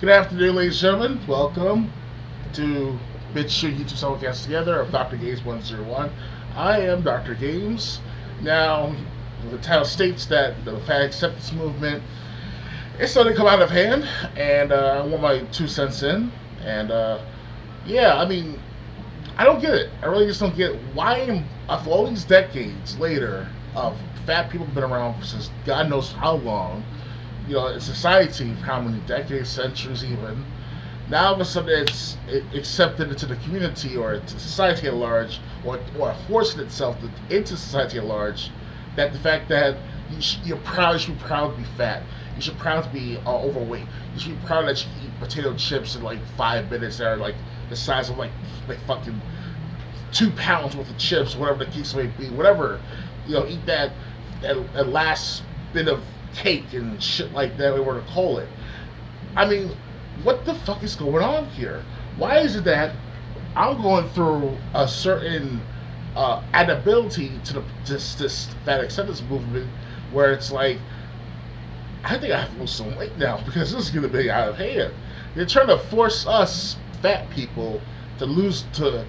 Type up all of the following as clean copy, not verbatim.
Good afternoon, ladies and gentlemen. Welcome to Bitch Your YouTube Simulcast Together of Dr. Games 101. I am Dr. Games. Now, the title states that the fan acceptance movement is starting to come out of hand, and I want my 2 cents in. And yeah, I mean, I don't get it. I really just don't get why, after all these decades later of fat people have been around since God knows how long, in society, how many decades, centuries even. Now all of a sudden accepted into the community or to society at large, or forcing itself into society at large, that the fact that you should be proud to be fat. You should be proud to be overweight. You should be proud that you eat potato chips in like 5 minutes that are like the size of like fucking 2 pounds worth of chips, whatever the case may be. Whatever, eat that last bit of cake and shit like that, we were to call it. I mean, what the fuck is going on here? Why is it that I'm going through a certain adaptability to this fat acceptance movement, where it's like, I think I have to lose some weight now because this is going to be out of hand. They're trying to force us fat people to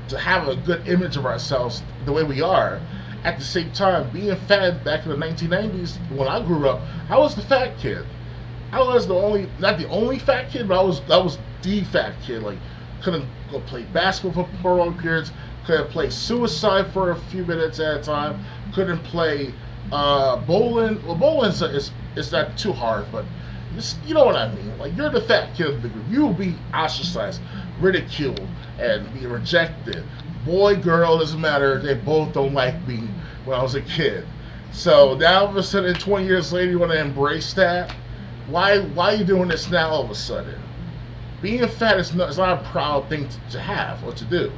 to have a good image of ourselves the way we are. At the same time, being fat back in the 1990s, when I grew up, I was the fat kid. I was not the only fat kid, but I was the fat kid. Like, couldn't go play basketball for long periods. Couldn't play suicide for a few minutes at a time. Couldn't play bowling. Well, bowling is not too hard, but you know what I mean. Like, you're the fat kid of the group. You will be ostracized, ridiculed, and be rejected. Boy, girl, doesn't matter. They both don't like me when I was a kid. So now all of a sudden, 20 years later, you want to embrace that? Why are you doing this now all of a sudden? Being fat is not, it's not a proud thing to have or to do.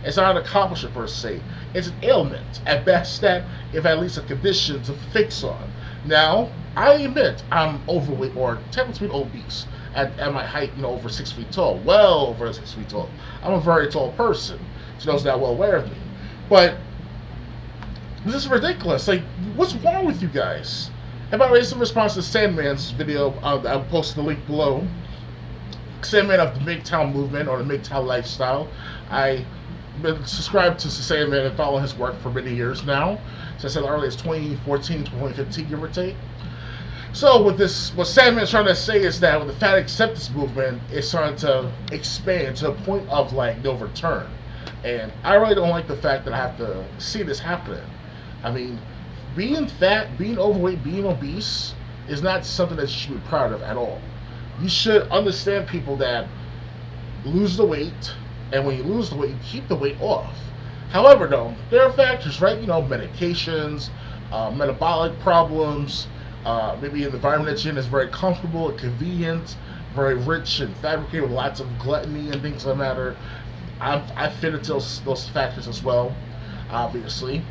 It's not an accomplishment per se. It's an ailment. At best, that if at least a condition to fix on. Now, I admit I'm overweight or technically obese at my height, over 6 feet tall. Well over 6 feet tall. I'm a very tall person. She knows that well aware of me. But this is ridiculous. Like, what's wrong with you guys? And by the way, this is in response to Sandman's video. I'll post the link below. Sandman of the MGTOW movement or the MGTOW lifestyle. I've been subscribed to Sandman and following his work for many years now. So I said earlier, it's 2014, 2015, give or take. So with this, what Sandman's trying to say is that with the fat acceptance movement, it's starting to expand to a point of like no return. And I really don't like the fact that I have to see this happening. I mean, being fat, being overweight, being obese is not something that you should be proud of at all. You should understand, people, that lose the weight, and when you lose the weight, you keep the weight off. However, though, there are factors, right? Medications, metabolic problems, maybe an environment that you're in is very comfortable and convenient, very rich and fabricated with lots of gluttony and things of that matter. I fit into those factors as well, obviously.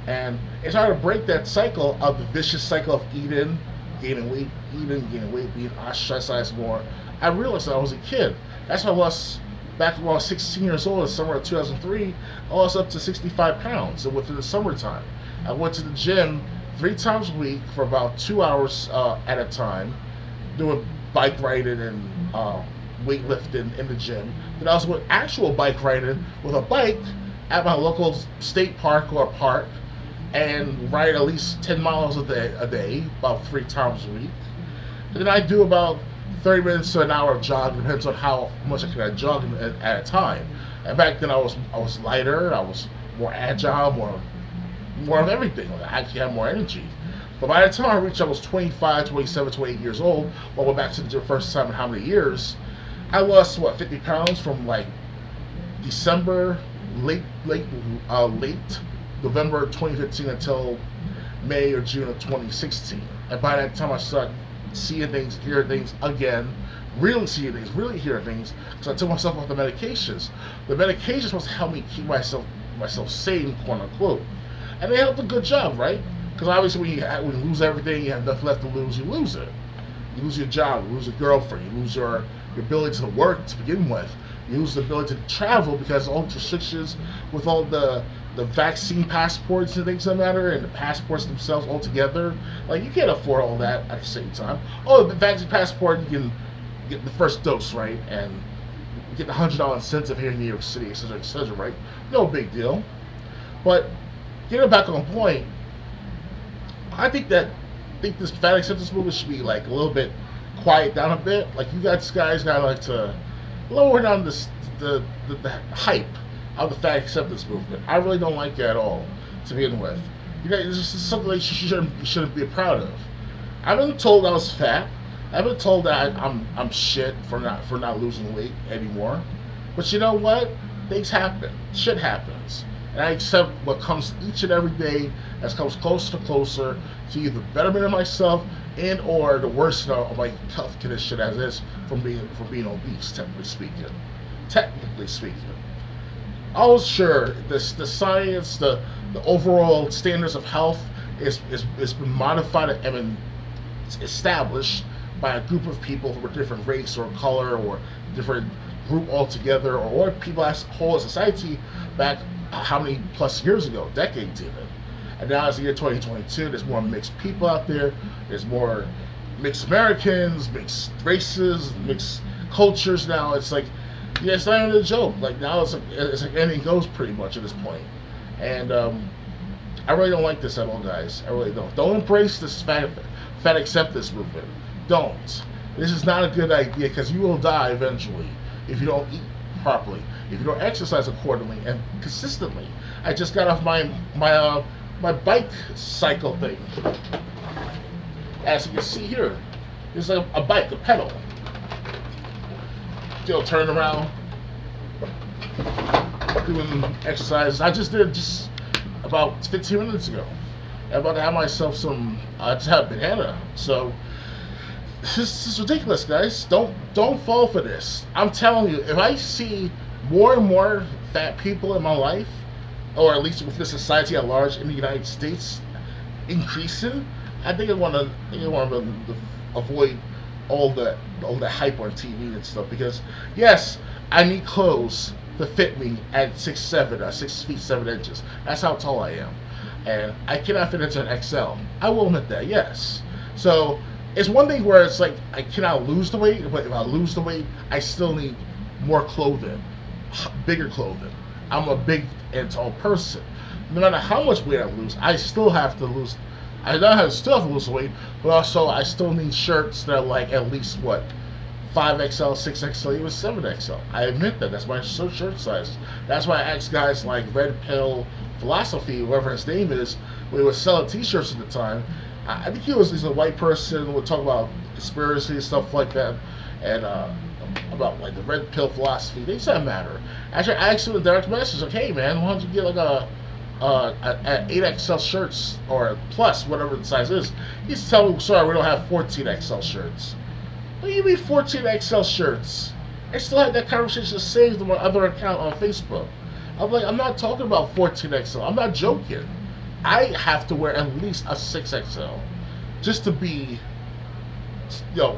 And it's hard to break that cycle of the vicious cycle of eating, gaining weight, being ostracized more. I realized that I was a kid. That's why I lost, back when I was 16 years old, in the summer of 2003, I lost up to 65 pounds within the summertime. I went to the gym 3 times a week for about 2 hours at a time, doing bike riding and weightlifting in the gym. Then I was with actual bike riding with a bike at my local state park or park, and ride at least 10 miles a day, about 3 times a week. And then I do about 30 minutes to an hour of jogging, depends on how much I can jog at a time. And back then I was lighter, I was more agile, more of everything. I actually had more energy. But by the time I reached, I was 25, 27, 28 years old. When I went back to the gym first time in how many years, I lost 50 pounds from like December, late November 2015 until May or June of 2016. And by that time, I started seeing things, hearing things again, really seeing things, really hearing things, because I took myself off the medications. The medications supposed to help me keep myself sane, quote unquote, and they helped a good job, right? Because obviously, when you lose everything, you have nothing left to lose. You lose it. You lose your job. You lose your girlfriend. You lose your ability to work to begin with. You lose the ability to travel because of all the restrictions with all the vaccine passports and things that matter, and the passports themselves altogether. Like, you can't afford all that at the same time. Oh, the vaccine passport, you can get the first dose, right, and get the $100 incentive here in New York City, etc., right? No big deal. But getting back on point, I think this fan acceptance movement should be like a little bit quiet down a bit. Like you guys gotta like to lower down the hype of the fan acceptance movement. I really don't like it at all to begin with. You know, this is something that you shouldn't be proud of. I've been told I was fat. I've been told that I'm shit for not losing weight anymore. But you know what? Things happen. Shit happens. And I accept what comes each and every day as comes closer to closer to either betterment of myself and or the worst of my health condition as is from being obese, technically speaking. Technically speaking. I was sure the science, the overall standards of health is been modified and been established by a group of people who were different race or color or different group altogether, or people as a whole society back how many plus years ago, decades even. And now it's the year 2022, there's more mixed people out there, there's more mixed Americans, mixed races, mixed cultures now. It's like, yeah, it's not even a joke. Like now it's like anything goes pretty much at this point. And I really don't like this at all, guys. I really don't. Don't embrace this fat acceptance movement. Don't. This is not a good idea because you will die eventually if you don't eat properly, if you don't exercise accordingly and consistently. I just got off my bike cycle thing. As you can see here, there's a bike, a pedal. Still turn around, doing exercises. I just did just about 15 minutes ago. I'm about to have myself some. I just had a banana. So this is ridiculous, guys. Don't fall for this. I'm telling you, if I see more and more fat people in my life, or at least with the society at large in the United States increasing, I think I want to avoid all the hype on TV and stuff, because yes, I need clothes to fit me at 6'7" or 6 feet 7 inches. That's how tall I am, and I cannot fit into an XL. I will admit that, yes. So it's one thing where it's like I cannot lose the weight, but if I lose the weight, I still need more clothing, bigger clothing. I'm a big and tall person. No matter how much weight I lose, I still have to lose. Still have to lose weight, but also I still need shirts that are like at least what, 5XL, 6XL, even 7XL. I admit that. That's my shirt size. That's why I asked guys like Red Pill Philosophy, whoever his name is, when he was selling T-shirts at the time. I think he's a white person. Would talk about conspiracy and stuff like that, and about like the Red Pill Philosophy. Things that matter. Actually, I asked him a direct message like, "Hey man, why don't you get like a 8XL shirts or plus whatever the size is?" He's telling me, "Sorry, we don't have 14XL shirts." What do you mean 14XL shirts? I still had that conversation saved on my other account on Facebook. I'm like, I'm not talking about 14XL. I'm not joking. I have to wear at least a 6XL just to be,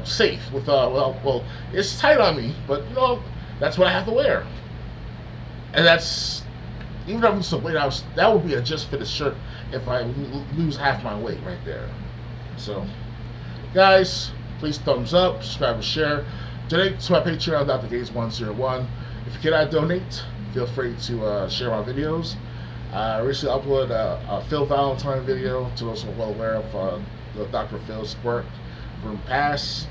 safe with well, it's tight on me, but that's what I have to wear. And that's, even if I lose some weight, that would be a just fit shirt if I lose half my weight right there. So, guys, please thumbs up, subscribe and share. Donate to my Patreon, Dr. Gates101. If you cannot donate, feel free to share my videos. I recently uploaded a Phil Valentine video, to those who are well aware of Dr. Phil's work from the past.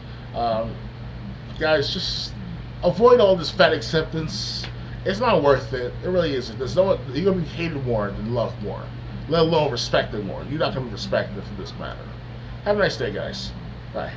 Guys, just avoid all this fat acceptance. It's not worth it. It really isn't. You're gonna be hated more than loved more, let alone respected more. You're not gonna be respected for this matter. Have a nice day, guys. Bye.